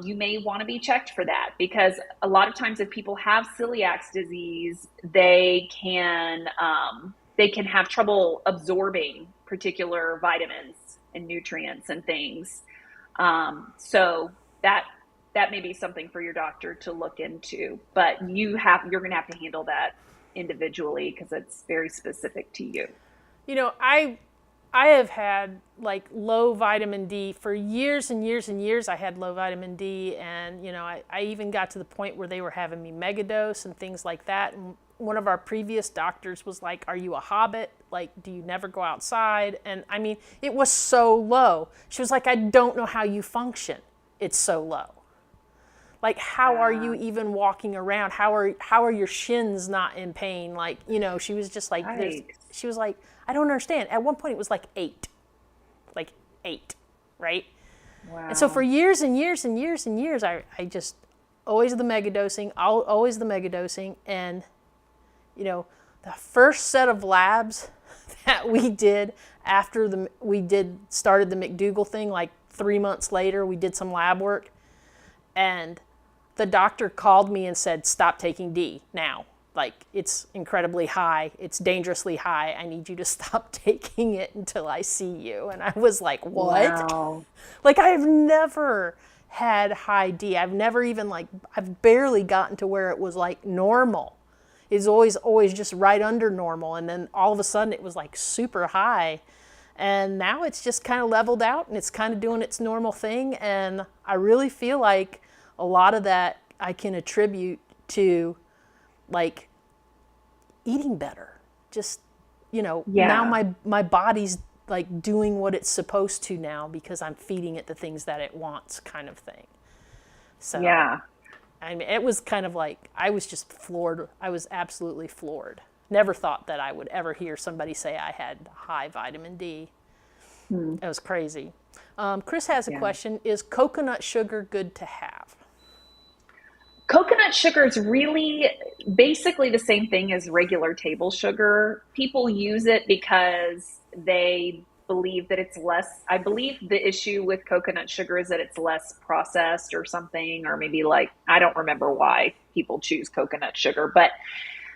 you may want to be checked for that because a lot of times if people have celiac disease, they can have trouble absorbing particular vitamins and nutrients and things. So that may be something for your doctor to look into, but you're going to have to handle that individually because it's very specific to you. You know, I have had like low vitamin D for years and years and years. I had low vitamin D, and I even got to the point where they were having me megadose and things like that. And one of our previous doctors was like, "Are you a hobbit? Like, do you never go outside?" And I mean, it was so low. She was like, "I don't know how you function. It's so low. Like, how are you even walking around? How are your shins not in pain?" Like, she was just like, Right. she was like, "I don't understand." At one point, it was like 8, right? And so for Wow. years and years and years and years, I just always the megadosing, always the megadosing, and the first set of labs that we did after started the McDougall thing, like 3 months later, we did some lab work, and the doctor called me and said, "Stop taking D now. Like, it's incredibly high. It's dangerously high. I need you to stop taking it until I see you." And I was like, "What?" Wow. Like, I've never had high D. I've never even I've barely gotten to where it was like normal. It's always just right under normal. And then all of a sudden it was like super high. And now it's just kind of leveled out and it's kind of doing its normal thing. And I really feel like a lot of that I can attribute to like eating better. Just, now Yeah. my body's like doing what it's supposed to now because I'm feeding it the things that it wants, kind of thing. So, Yeah. I mean, it was kind of like I was just floored. I was absolutely floored. Never thought that I would ever hear somebody say I had high vitamin D. Hmm. It was crazy. Chris has a Yeah. question. Is coconut sugar good to have? Coconut sugar is really basically the same thing as regular table sugar. People use it because they believe that it's less. I believe the issue with coconut sugar is that it's less processed or something, or maybe like, I don't remember why people choose coconut sugar. But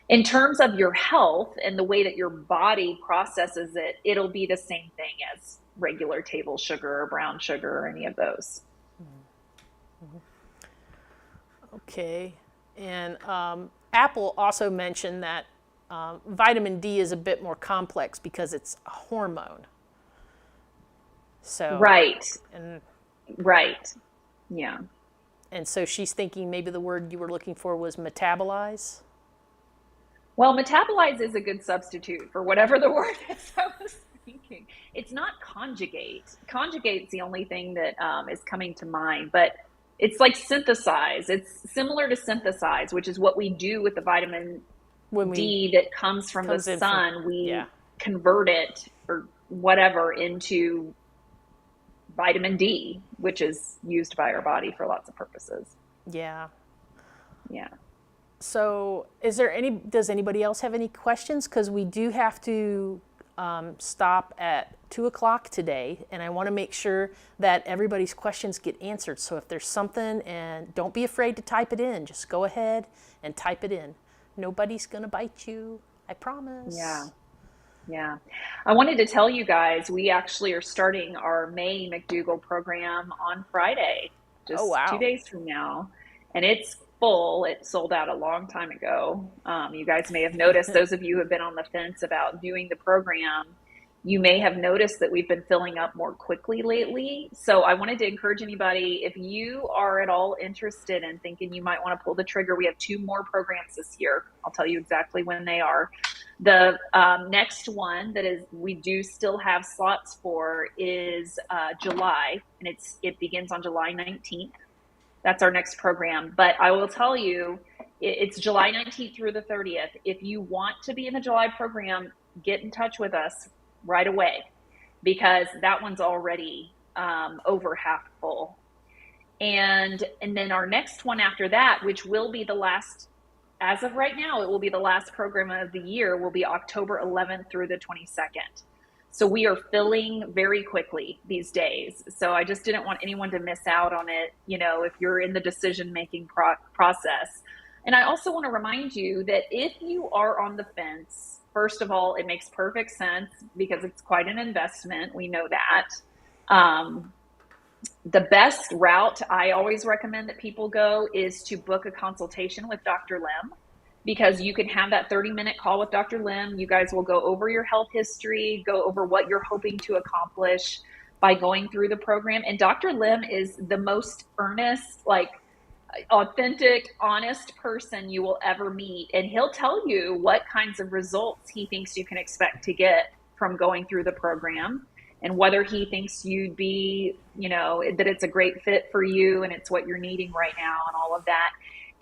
in terms of your health and the way that your body processes it, it'll be the same thing as regular table sugar or brown sugar or any of those. Okay. And Apple also mentioned that vitamin D is a bit more complex because it's a hormone. So, Right. and Right. Yeah. and so she's thinking maybe the word you were looking for was metabolize. Well, metabolize is a good substitute for whatever the word is I was thinking. It's not conjugate. Conjugate's the only thing that is coming to mind, but It's like synthesize. It's similar to synthesize, which is what we do with the vitamin When we D that comes from the comes in from, sun. yeah, We convert it or whatever into vitamin D, which is used by our body for lots of purposes. yeah. Yeah. So, does anybody else have any questions? Because we do have to stop at 2 o'clock today, and I want to make sure that everybody's questions get answered. So, if there's something, and don't be afraid to type it in, just go ahead and type it in. Nobody's going to bite you, I promise. Yeah. Yeah. I wanted to tell you guys, we actually are starting our May McDougall program on Friday, Oh, just two wow. days from now. And it's full. It sold out a long time ago. You guys may have noticed, those of you who have been on the fence about doing the program, you may have noticed that we've been filling up more quickly lately. So I wanted to encourage anybody, if you are at all interested in thinking you might want to pull the trigger, we have 2 more programs this year. I'll tell you exactly when they are. The next one that is we do still have slots for is July, and it begins on July 19th. That's our next program. But I will tell you, it's July 19th through the 30th. If you want to be in the July program, get in touch with us right away, because that one's already over half full. And then our next one after that, which will be the last, as of right now, it will be the last program of the year, will be October 11th through the 22nd. So we are filling very quickly these days. So I just didn't want anyone to miss out on it, if you're in the decision-making process. And I also want to remind you that if you are on the fence, first of all, it makes perfect sense because it's quite an investment. We know that. The best route I always recommend that people go is to book a consultation with Dr. Lim, because you can have that 30-minute call with Dr. Lim. You guys will go over your health history, go over what you're hoping to accomplish by going through the program. And Dr. Lim is the most earnest, authentic, honest person you will ever meet. And he'll tell you what kinds of results he thinks you can expect to get from going through the program, and whether he thinks you'd be, that it's a great fit for you and it's what you're needing right now and all of that.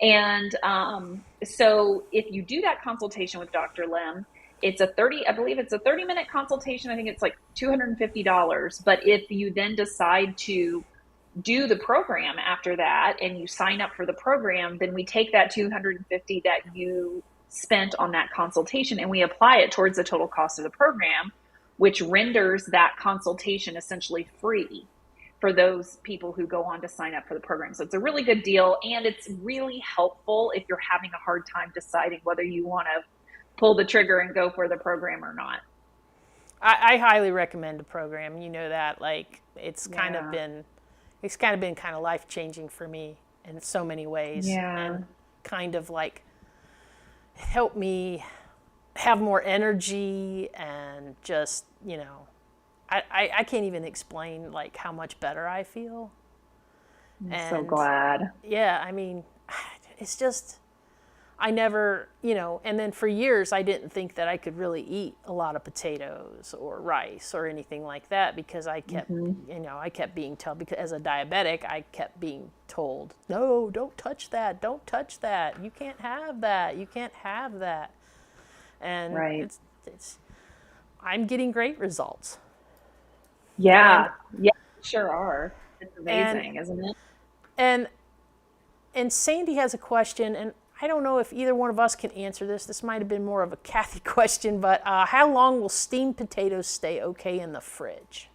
And so if you do that consultation with Dr. Lim, I believe it's a 30-minute consultation. I think it's like $250. But if you then decide to do the program after that and you sign up for the program, then we take that $250 that you spent on that consultation and we apply it towards the total cost of the program, which renders that consultation essentially free for those people who go on to sign up for the program. So it's a really good deal, and it's really helpful if you're having a hard time deciding whether you want to pull the trigger and go for the program or not. I highly recommend the program. You know that, it's kind of been kind of life-changing for me in so many ways. Yeah. And kind of help me have more energy and just, I can't even explain how much better I feel. I'm so glad. Yeah, it's just, I never, and then for years I didn't think that I could really eat a lot of potatoes or rice or anything like that, because I kept, I kept being told, because as a diabetic, I kept being told, no, don't touch that, you can't have that, And right. I'm getting great results. Yeah, sure are. It's amazing, isn't it? And Sandy has a question, and I don't know if either one of us can answer this. This might have been more of a Kathy question, but how long will steamed potatoes stay okay in the fridge?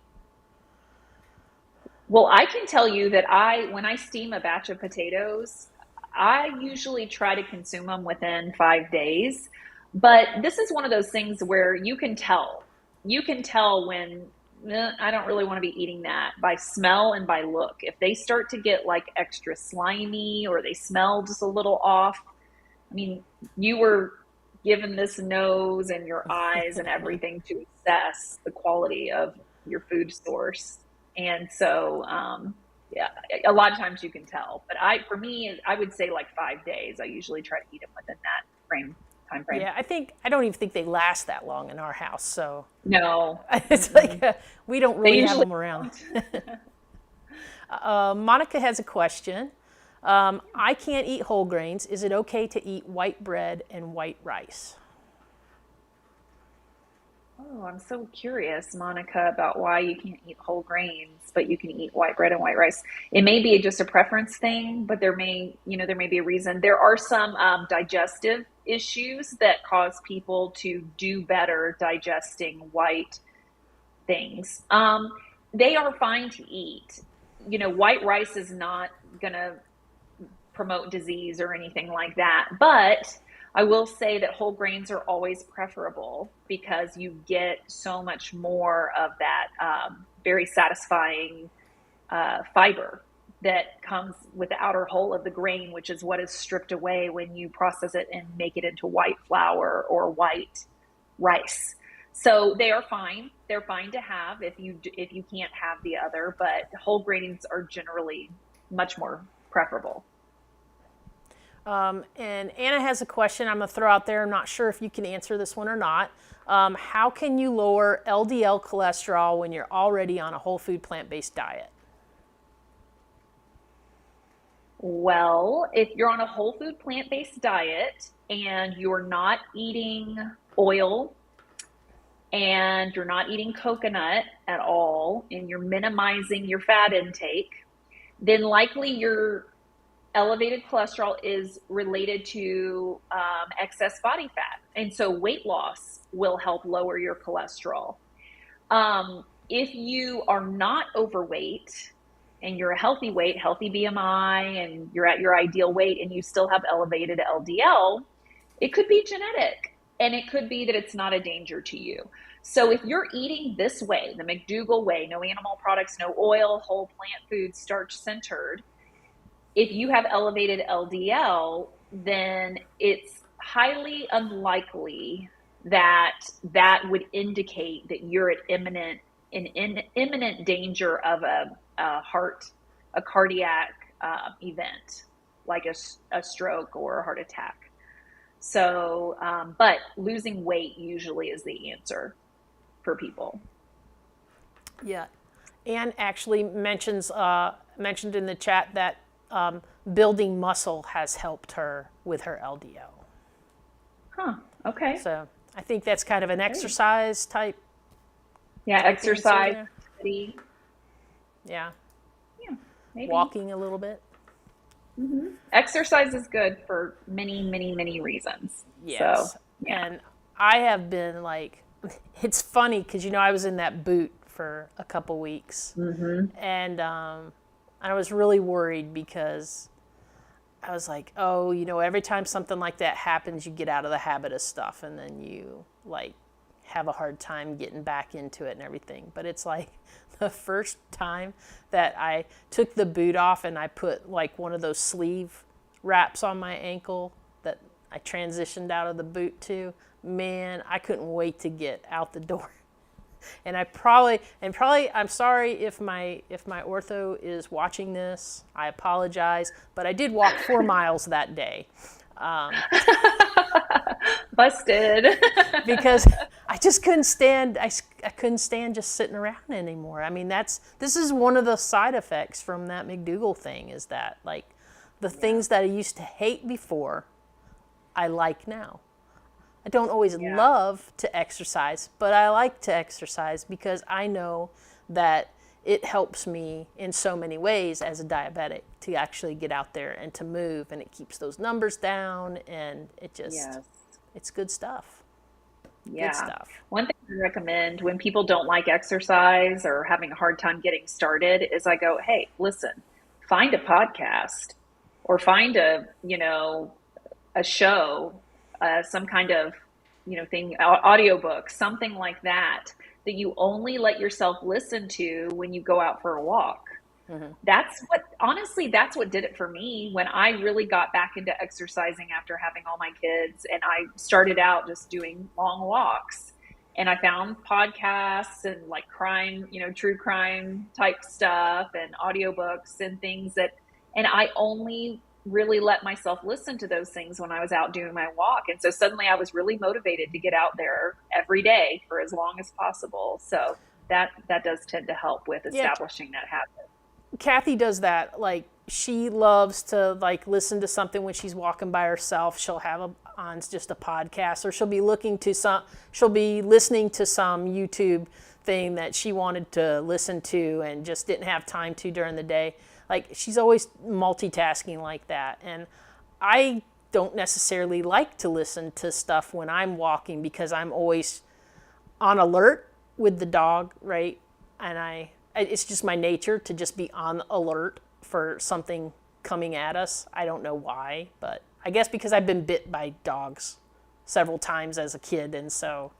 Well, I can tell you that when I steam a batch of potatoes, I usually try to consume them within 5 days. But this is one of those things where you can tell. You can tell when I don't really want to be eating that, by smell and by look. If they start to get extra slimy or they smell just a little off, you were given this nose and your eyes and everything to assess the quality of your food source. And so, a lot of times you can tell. But for me, I would say 5 days. I usually try to eat them within that time frame. Yeah, I don't even think they last that long in our house. So no, it's we don't really have them around. Monica has a question. I can't eat whole grains. Is it okay to eat white bread and white rice? Oh, I'm so curious, Monica, about why you can't eat whole grains, but you can eat white bread and white rice. It may be just a preference thing, but there may be a reason. There are some digestive issues that cause people to do better digesting white things. They are fine to eat. White rice is not going to promote disease or anything like that. But I will say that whole grains are always preferable because you get so much more of that very satisfying fiber that comes with the outer hull of the grain, which is what is stripped away when you process it and make it into white flour or white rice. So they are fine. They're fine to have if you can't have the other, but whole grains are generally much more preferable. And Anna has a question I'm going to throw out there. I'm not sure if you can answer this one or not. How can you lower LDL cholesterol when you're already on a whole food plant-based diet? Well, if you're on a whole food plant-based diet and you're not eating oil and you're not eating coconut at all and you're minimizing your fat intake, then likely your elevated cholesterol is related to excess body fat. And so weight loss will help lower your cholesterol. If you are not overweight and you're a healthy weight, healthy BMI, and you're at your ideal weight and you still have elevated LDL, it could be genetic and it could be that it's not a danger to you. So if you're eating this way, the McDougall way, no animal products, no oil, whole plant food, starch centered, if you have elevated LDL, then it's highly unlikely that that would indicate that you're in imminent danger of a cardiac event, like a stroke or a heart attack. So, but losing weight usually is the answer for people. Yeah. Anne actually mentioned in the chat that building muscle has helped her with her LDL. Huh. Okay. So I think that's kind of an exercise type. Yeah, exercise. Yeah. Yeah, maybe. Walking a little bit. Mm-hmm. Exercise is good for many, many, many reasons. Yes. So, yeah. And I have been it's funny because, I was in that boot for a couple weeks. Mm-hmm. And I was really worried because I was like, oh, every time something like that happens, you get out of the habit of stuff and then you have a hard time getting back into it and everything. But it's the first time that I took the boot off and I put one of those sleeve wraps on my ankle that I transitioned out of the boot to, man, I couldn't wait to get out the door. And I'm sorry if my ortho is watching this. I apologize, but I did walk 4 miles that day. Busted. Because I just couldn't stand. I couldn't stand just sitting around anymore. I mean, this is one of the side effects from that McDougall thing. Is that the things that I used to hate before, I like now. I don't always love to exercise, but I like to exercise because I know that it helps me in so many ways as a diabetic to actually get out there and to move, and it keeps those numbers down, and it just, it's good stuff. Yeah. Good stuff. One thing I recommend when people don't like exercise or having a hard time getting started is I go, hey, listen, find a podcast or find a show, some kind of, thing, audiobook, something like that you only let yourself listen to when you go out for a walk. Mm-hmm. That's what did it for me when I really got back into exercising after having all my kids. And I started out just doing long walks, and I found podcasts and crime, true crime type stuff and audiobooks and things and I only really let myself listen to those things when I was out doing my walk. And so suddenly I was really motivated to get out there every day for as long as possible. So that does tend to help with establishing that habit. Kathy does that. Like, she loves to like listen to something when she's walking by herself. She'll have on just a podcast, or she'll be listening to some YouTube thing that she wanted to listen to and just didn't have time to during the day. Like, she's always multitasking like that. And I don't necessarily like to listen to stuff when I'm walking because I'm always on alert with the dog, right? And it's just my nature to just be on alert for something coming at us. I don't know why, but I guess because I've been bit by dogs several times as a kid. And so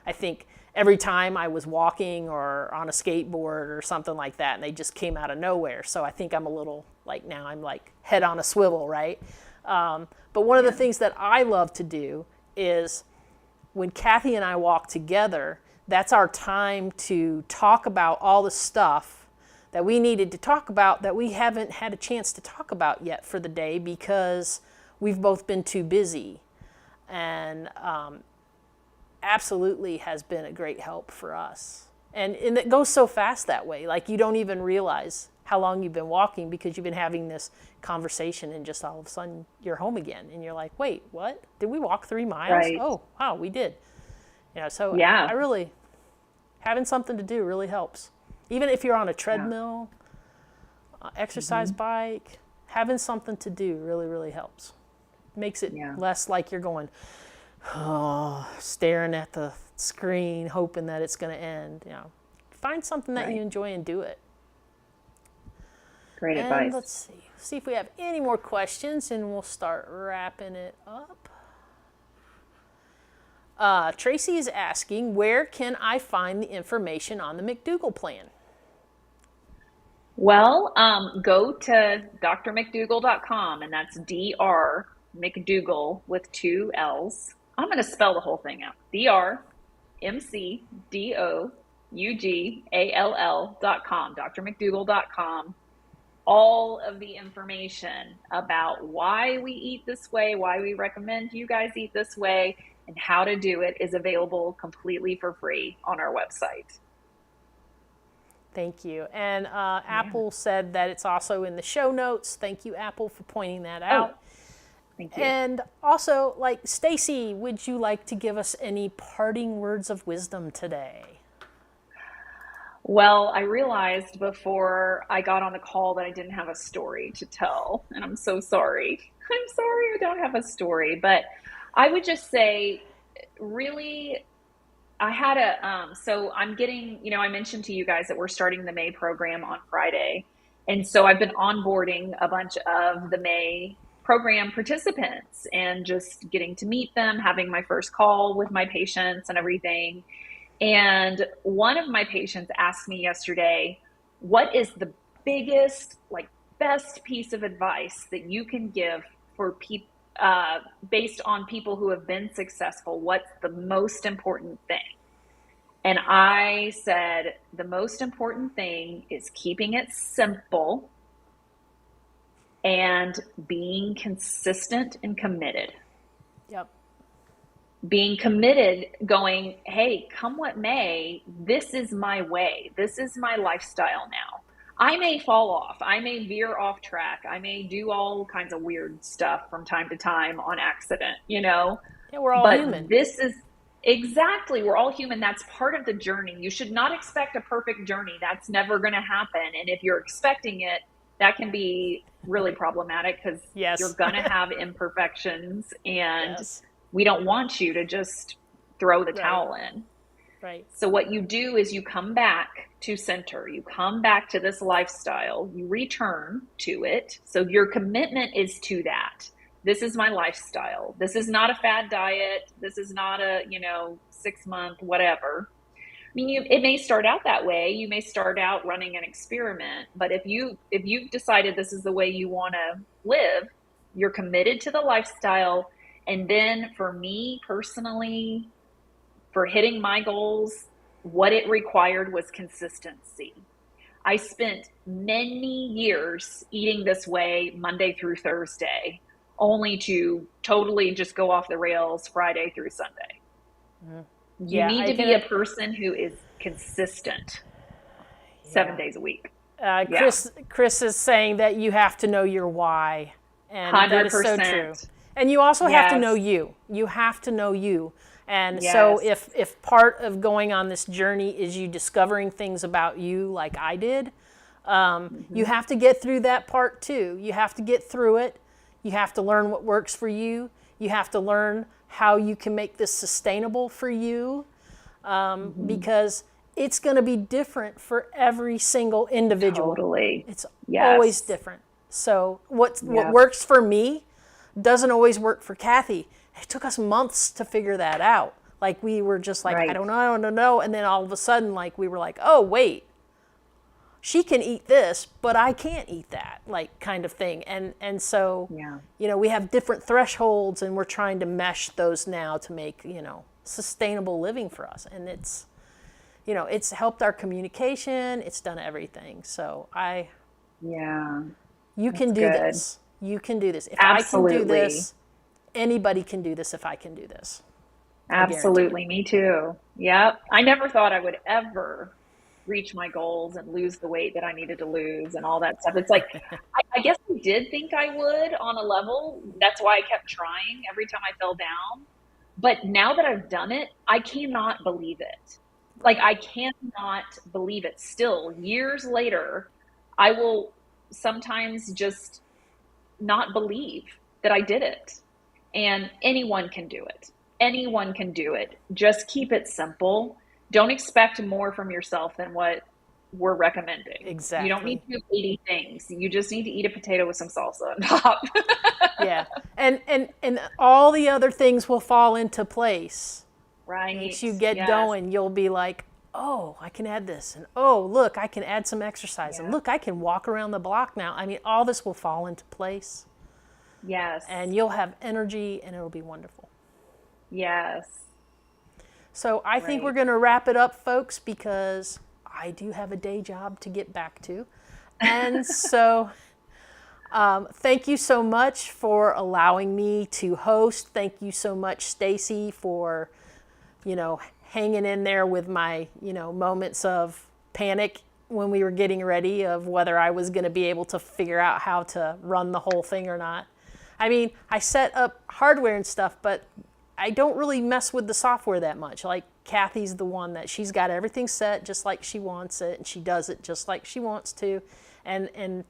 I think every time I was walking or on a skateboard or something like that, and they just came out of nowhere. So I think I'm a little like, now I'm like head on a swivel, right? But one of the things that I love to do is when Kathy and I walk together, that's our time to talk about all the stuff that we needed to talk about that we haven't had a chance to talk about yet for the day because we've both been too busy. And absolutely has been a great help for us. And it goes so fast that way. Like, you don't even realize how long you've been walking because you've been having this conversation, and just all of a sudden you're home again. And you're like, wait, what? Did we walk 3 miles? Right. Oh, wow, we did. So Yeah. I really, having something to do really helps. Even if you're on a treadmill, exercise bike, having something to do really, really helps. Makes it less like you're going, staring at the screen, hoping that it's going to end. Find something that you enjoy and do it. Great and advice. Let's see if we have any more questions, and we'll start wrapping it up. Tracy is asking, where can I find the information on the McDougall plan? Well, go to drmcdougall.com, and that's Dr. McDougall with 2 L's. I'm going to spell the whole thing out. drmcdougall.com, drmcdougall.com. All of the information about why we eat this way, why we recommend you guys eat this way, and how to do it is available completely for free on our website. Thank you. And Apple said that it's also in the show notes. Thank you, Apple, for pointing that out. Thank you. And also, like, Stacy, would you like to give us any parting words of wisdom today? Well, I realized before I got on the call that I didn't have a story to tell, and I'm so sorry. I'm sorry I don't have a story, but I would just say, really, I had so I'm getting, I mentioned to you guys that we're starting the May program on Friday. And so I've been onboarding a bunch of the May program participants and just getting to meet them, having my first call with my patients and everything. And one of my patients asked me yesterday, what is the biggest, best piece of advice that you can give for people, based on people who have been successful? What's the most important thing? And I said, the most important thing is keeping it simple and being consistent and committed. Yep. Being committed, going, hey, come what may, this is my way. This is my lifestyle now. I may fall off. I may veer off track. I may do all kinds of weird stuff from time to time on accident, Yeah, we're all human. This is exactly, we're all human. That's part of the journey. You should not expect a perfect journey. That's never going to happen. And if you're expecting it, that can be really problematic because you're going to have imperfections, and we don't want you to just throw the towel in. Right. So what you do is you come back to center. You come back to this lifestyle. You return to it. So your commitment is to that. This is my lifestyle. This is not a fad diet. This is not a, 6-month, whatever. I mean, it may start out that way. You may start out running an experiment, but if you've decided this is the way you want to live, you're committed to the lifestyle. And then for me personally, for hitting my goals, what it required was consistency. I spent many years eating this way Monday through Thursday, only to totally just go off the rails Friday through Sunday. You need to be a person who is consistent 7 days a week. Yeah. Chris is saying that you have to know your why, and that is so true. 100%. And you also have to know Yes. you. You have to know you. And so Yes. if part of going on this journey is you discovering things about you, like I did, you Hmm. have to get through that part too. You have to get through it. You have to learn what works for you. You have to learn how you can make this sustainable for you, Hmm. because it's going to be different for every single individual. Totally. It's always Yes. different. So what Yep. works for me doesn't always work for Kathy. It took us months to figure that out. Like we were just like, I Right. don't know, I don't know, and then all of a sudden, like we were like, oh wait, she can eat this, but I can't eat that, like kind of thing. And so, Yeah. we have different thresholds, and we're trying to mesh those now to make sustainable living for us. And it's helped our communication. It's done everything. So Yeah. you That's can do good. this. You can do this. If I can do Absolutely. this, anybody can do this. If I can do this, I guarantee it. Absolutely. Me too. Yep. I never thought I would ever reach my goals and lose the weight that I needed to lose and all that stuff. It's like, I guess I did think I would on a level. That's why I kept trying every time I fell down. But now that I've done it, I cannot believe it. Like, Right. I cannot believe it. Still, years later, I will sometimes just not believe that I did it. And anyone can do it. Anyone can do it. Just keep it simple. Don't expect more from yourself than what we're recommending. You don't need Exactly. to do 80 things. You just need to eat a potato with some salsa on top. Yeah. And all the other things will fall into place. Once Right. you get Yes. going, you'll be like, oh, I can add this. And oh, look, I can add some exercise. And Yeah. look, I can walk around the block now. I mean, all this will fall into place, Yes. and you'll have energy, and it'll be wonderful. Yes. So I think we're Right. going to wrap it up, folks, because I do have a day job to get back to. And so thank you so much for allowing me to host. Thank you so much, Stacy, for hanging in there with my moments of panic when we were getting ready of whether I was going to be able to figure out how to run the whole thing or not. I mean, I set up hardware and stuff, but I don't really mess with the software that much. Like Kathy's the one that she's got everything set just like she wants it, and she does it just like she wants to. And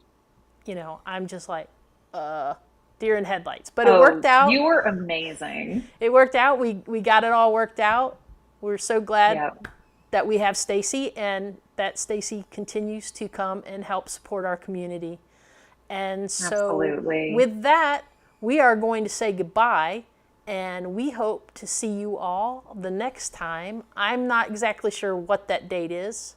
I'm just like deer in headlights. But it worked Oh, out. you were amazing. It worked out. We got it all worked out. We're so glad Yep. that we have Stacy, and that Stacy continues to come and help support our community. And so Absolutely. with that, we are going to say goodbye, and we hope to see you all the next time. I'm not exactly sure what that date is,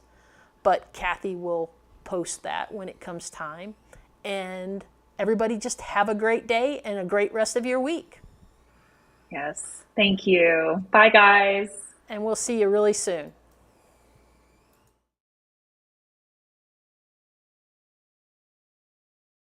but Kathy will post that when it comes time. And everybody just have a great day and a great rest of your week. Yes. Thank you. Bye, guys. And we'll see you really soon.